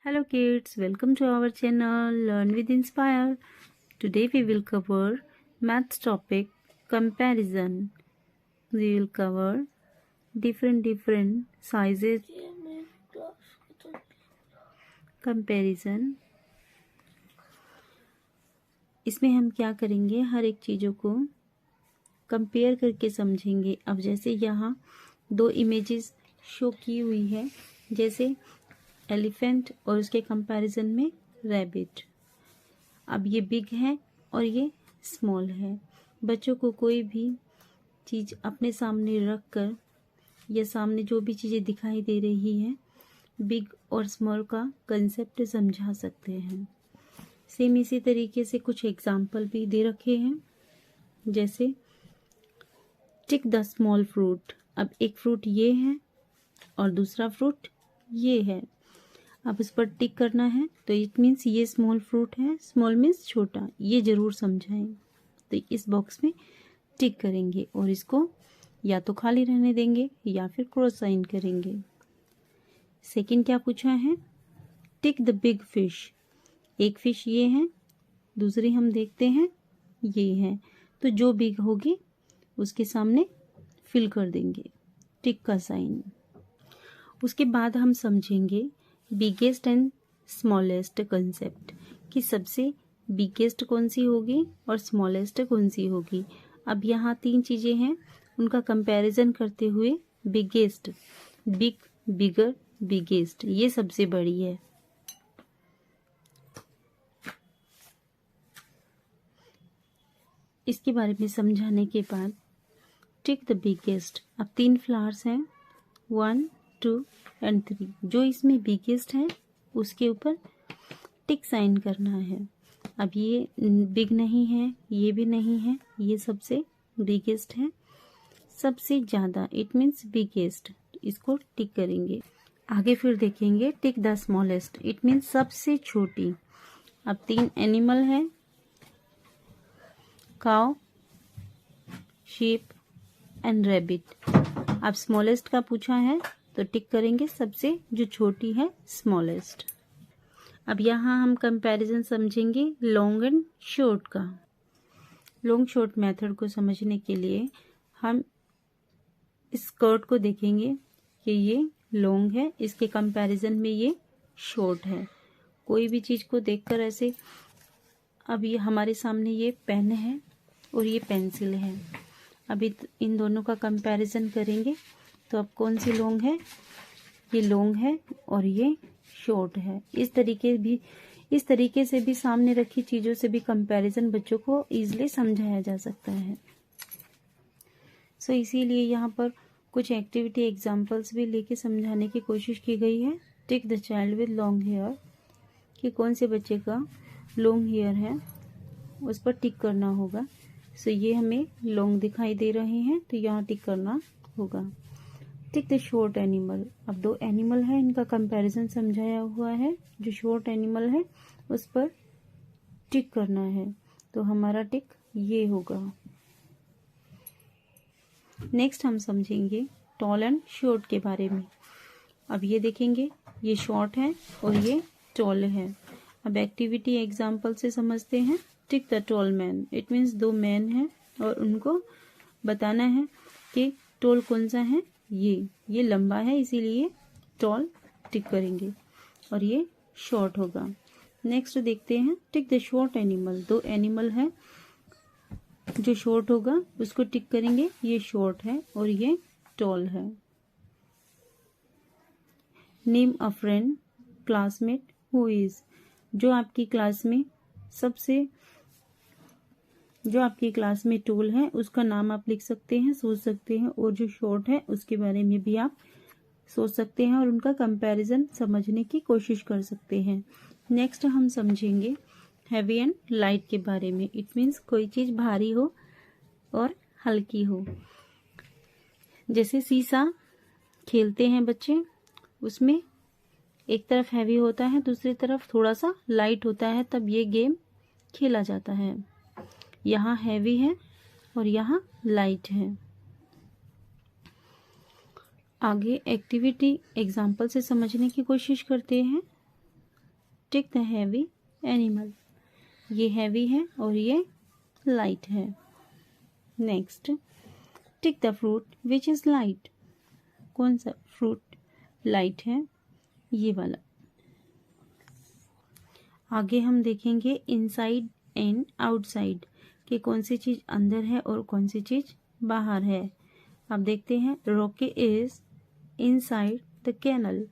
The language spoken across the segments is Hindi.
Hello kids, welcome to our channel Learn with Inspire. Today we will cover maths topic comparison. We will cover different sizes comparison. इसमें हम क्या करेंगे, हर एक चीज़ों को कंपेयर करके समझेंगे। अब जैसे यहाँ दो इमेजेस शो की हुई है, जैसे एलिफेंट और उसके कंपैरिजन में रैबिट। अब ये बिग है और ये स्मॉल है। बच्चों को कोई भी चीज़ अपने सामने रख कर या सामने जो भी चीज़ें दिखाई दे रही है, बिग और स्मॉल का कंसेप्ट समझा सकते हैं। सेम इसी तरीके से कुछ एग्जाम्पल भी दे रखे हैं, जैसे टिक द स्मॉल फ्रूट। अब एक फ्रूट ये है और दूसरा फ्रूट ये है। अब इस पर टिक करना है तो इट मीन्स ये स्मॉल फ्रूट है, स्मॉल मीन्स छोटा, ये ज़रूर समझाएं। तो इस बॉक्स में टिक करेंगे और इसको या तो खाली रहने देंगे या फिर क्रॉस साइन करेंगे। सेकंड क्या पूछा है, टिक द बिग फिश। एक फिश ये है, दूसरी हम देखते हैं ये है, तो जो बिग होगी उसके सामने फिल कर देंगे टिक का साइन। उसके बाद हम समझेंगे बिगेस्ट एंड स्मॉलेस्ट कंसेप्ट, कि सबसे बिगेस्ट कौन सी होगी और स्मॉलेस्ट कौन सी होगी। अब यहाँ तीन चीज़ें हैं, उनका कंपैरिजन करते हुए बिगेस्ट, बिग, बिगर, बिगेस्ट, ये सबसे बड़ी है। इसके बारे में समझाने के बाद टिक द बिगेस्ट। अब तीन फ्लावर्स हैं, 1, 2 एंड 3। जो इसमें बिगेस्ट है उसके ऊपर टिक साइन करना है। अब ये बिग नहीं है, ये भी नहीं है, ये सबसे बिगेस्ट है, सबसे ज़्यादा, इट मीन्स बिगेस्ट, इसको टिक करेंगे। आगे फिर देखेंगे tick the smallest, it means सबसे छोटी। अब तीन एनिमल है, काउ, शीप एंड रैबिट। अब स्मॉलेस्ट का पूछा है तो टिक करेंगे सबसे जो छोटी है, स्मॉलेस्ट। अब यहाँ हम कंपैरिजन समझेंगे लॉन्ग एंड शॉर्ट का। लॉन्ग शॉर्ट मेथड को समझने के लिए हम इस स्कर्ट को देखेंगे कि ये लॉन्ग है, इसके कंपैरिजन में ये शॉर्ट है। कोई भी चीज़ को देखकर ऐसे, अब ये हमारे सामने ये पेन है और ये पेंसिल है। अभी इन दोनों का कंपैरिजन करेंगे तो अब कौन सी लॉन्ग है, ये लॉन्ग है और ये शॉर्ट है। इस तरीके से भी सामने रखी चीज़ों से भी कंपैरिजन बच्चों को इजीली समझाया जा सकता है। सो इसीलिए यहाँ पर कुछ एक्टिविटी एग्जांपल्स भी लेके समझाने की कोशिश की गई है। Tick the child with long hair, कि कौन से बच्चे का लॉन्ग हेयर है उस पर टिक करना होगा। सो ये हमें लॉन्ग दिखाई दे रहे हैं तो यहाँ टिक करना होगा। Tick the short animal. अब दो एनिमल है, इनका कंपैरिजन समझाया हुआ है। जो शॉर्ट एनिमल है उस पर टिक करना है तो हमारा टिक ये होगा। नेक्स्ट हम समझेंगे टॉल एंड शॉर्ट के बारे में। अब ये देखेंगे, ये शॉर्ट है और ये टॉल है। अब एक्टिविटी एग्जाम्पल से समझते हैं। Tick the tall man, it means दो मैन हैं और उनको बताना है कि टॉल कौन सा है, ये लंबा है इसीलिए टॉल टिक करेंगे और ये शॉर्ट होगा। नेक्स्ट देखते हैं टिक द शॉर्ट एनिमल। दो एनिमल है, जो शॉर्ट होगा उसको टिक करेंगे, ये शॉर्ट है और ये टॉल है। Name a friend classmate who is. जो आपकी क्लास में टॉल है उसका नाम आप लिख सकते हैं, सोच सकते हैं, और जो शॉर्ट है उसके बारे में भी आप सोच सकते हैं और उनका कंपैरिजन समझने की कोशिश कर सकते हैं। नेक्स्ट हम समझेंगे हैवी एंड लाइट के बारे में। इट मीन्स कोई चीज़ भारी हो और हल्की हो। जैसे सीसा खेलते हैं बच्चे, उसमें एक तरफ हैवी होता है, दूसरी तरफ थोड़ा सा लाइट होता है, तब ये गेम खेला जाता है। यहाँ हैवी है और यहाँ लाइट है। आगे एक्टिविटी एग्जाम्पल से समझने की कोशिश करते हैं। टिक द हैवी एनिमल, ये हैवी है और ये लाइट है। Next, tick the fruit which is light, कौन सा फ्रूट लाइट है, ये वाला। आगे हम देखेंगे इनसाइड एंड आउटसाइड कि कौन सी चीज़ अंदर है और कौन सी चीज़ बाहर है। अब देखते हैं, Rocky is inside the kennel,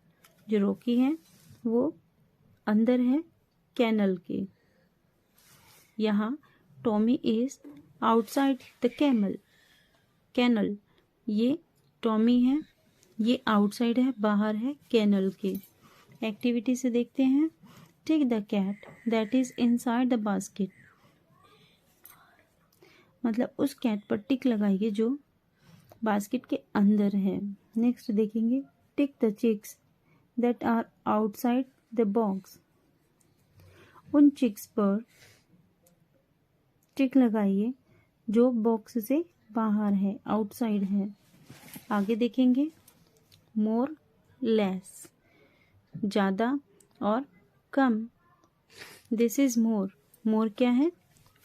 जो रॉकी है वो अंदर है कैनल के। यहाँ Tommy is outside the kennel, ये टॉमी है, ये आउटसाइड है, बाहर है कैनल के। एक्टिविटी से देखते हैं, take the cat that is inside the basket, मतलब उस कैट पर टिक लगाइए जो बास्केट के अंदर है। नेक्स्ट देखेंगे, tick the chicks that are outside the box, उन चिक्स पर टिक लगाइए जो बॉक्स से बाहर है, आउटसाइड है। आगे देखेंगे, मोर लेस, ज़्यादा और कम। दिस इज मोर, मोर क्या है,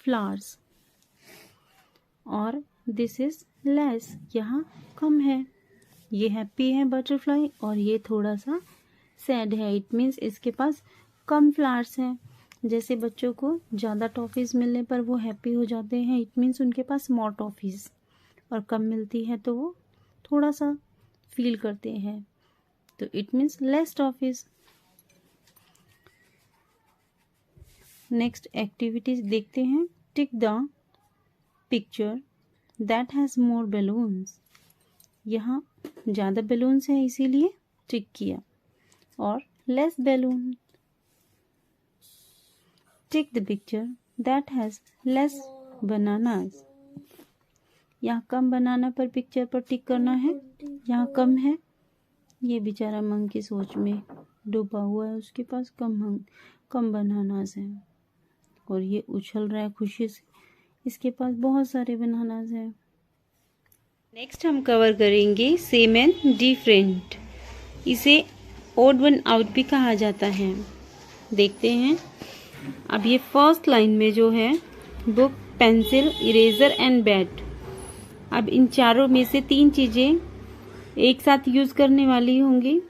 फ्लावर्स, और दिस इज लेस, यहाँ कम है। ये हैप्पी है बटरफ्लाई और ये थोड़ा सा सैड है, इट मीन्स इसके पास कम फ्लावर्स हैं। जैसे बच्चों को ज़्यादा टॉफ़ीज़ मिलने पर वो हैप्पी हो जाते हैं, इट मीन्स उनके पास मोर टॉफ़ीज़, और कम मिलती है तो वो थोड़ा सा फील करते हैं, तो it means less toffees. Next activities देखते हैं, tick the picture that has more balloons, यहाँ ज़्यादा बैलून्स हैं इसीलिए टिक किया, और less balloon. Tick the picture that has less bananas, यहाँ कम बनाना पर पिक्चर पर टिक करना है, यहाँ कम है। ये बेचारा मंकी सोच में डूबा हुआ है, उसके पास कम बनानास हैं और ये उछल रहा है खुशी से, इसके पास बहुत सारे बनानास हैं। नेक्स्ट हम कवर करेंगे सेम एंड डिफरेंट, इसे ओड वन आउट भी कहा जाता है। देखते हैं, अब ये फर्स्ट लाइन में जो है, book, pencil, eraser and bat. अब इन चारों में से तीन चीज़ें एक साथ यूज़ करने वाली होंगी,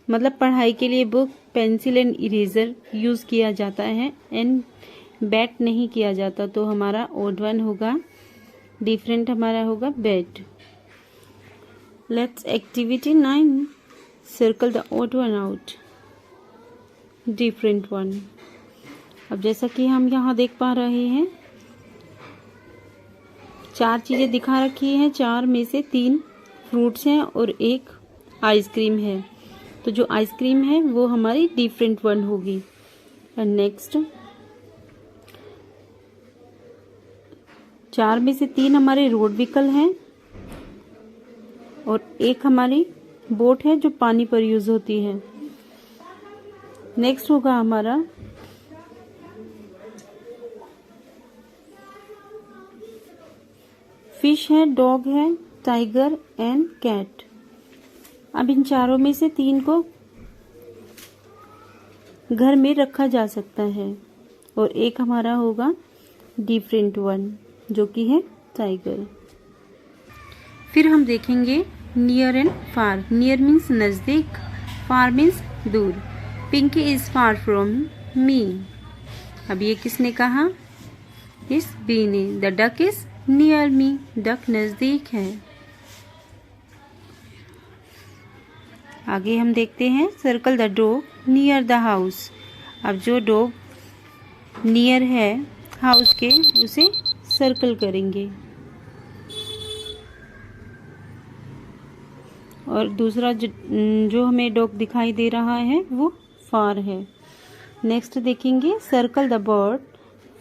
मतलब पढ़ाई के लिए book, pencil and eraser use किया जाता है एंड बैट नहीं किया जाता, तो हमारा ओड वन होगा, डिफरेंट हमारा होगा bat. Let's activity 9, circle the odd one out, different one. अब जैसा कि हम यहाँ देख पा रहे हैं, चार चीज़ें दिखा रखी हैं, चार में से तीन फ्रूट्स हैं और एक आइसक्रीम है, तो जो आइसक्रीम है वो हमारी डिफरेंट वन होगी। एंड नेक्स्ट, चार में से तीन हमारे रोड व्हीकल हैं और एक हमारी बोट है जो पानी पर यूज होती है। नेक्स्ट होगा हमारा फिश है, डॉग है, टाइगर एंड कैट। अब इन चारों में से तीन को घर में रखा जा सकता है और एक हमारा होगा डिफरेंट वन, जो कि है टाइगर। फिर हम देखेंगे near and far. Near means नज़दीक, फार मीन्स दूर। Pinky is far from me, अब ये किसने कहा, इस बी ने। The duck is near me, duck नज़दीक है। आगे हम देखते हैं, circle the dog near the house. अब जो डॉग नियर है हाउस के, उसे सर्कल करेंगे। और दूसरा जो हमें डॉग दिखाई दे रहा है वो फार है। नेक्स्ट देखेंगे, circle the bird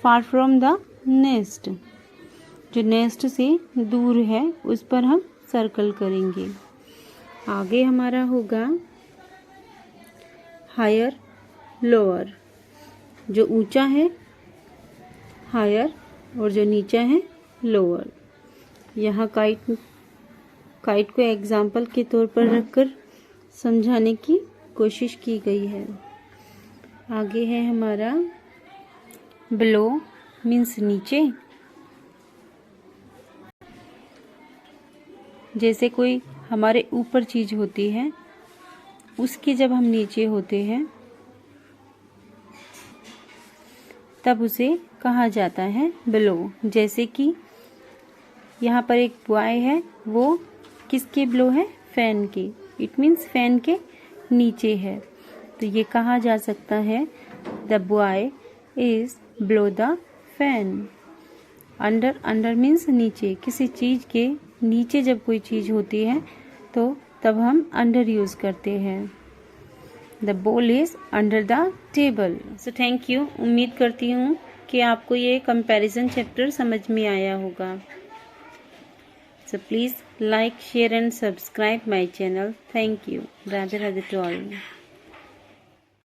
far from the nest. जो नेस्ट से दूर है उस पर हम सर्कल करेंगे। आगे हमारा होगा हायर लोअर, जो ऊंचा है हायर और जो नीचा है लोअर। यहाँ काइट को एग्जाम्पल के तौर पर रखकर समझाने की कोशिश की गई है। आगे है हमारा बिलो मीन्स नीचे। जैसे कोई हमारे ऊपर चीज होती है, उसके जब हम नीचे होते हैं तब उसे कहा जाता है बिलो। जैसे कि यहाँ पर एक बॉय है, वो किसके बिलो है? फैन के। इट मीन्स फैन के नीचे है। तो ये कहा जा सकता है the boy is below the fan. Under, under means नीचे। किसी चीज के नीचे जब कोई चीज होती है तो तब हम अंडर यूज करते हैं। The ball is under the table. So thank you. उम्मीद करती हूँ कि आपको ये कंपैरिजन चैप्टर समझ में आया होगा। So please like, share and subscribe my channel. Thank you. Radhe Radhe to all.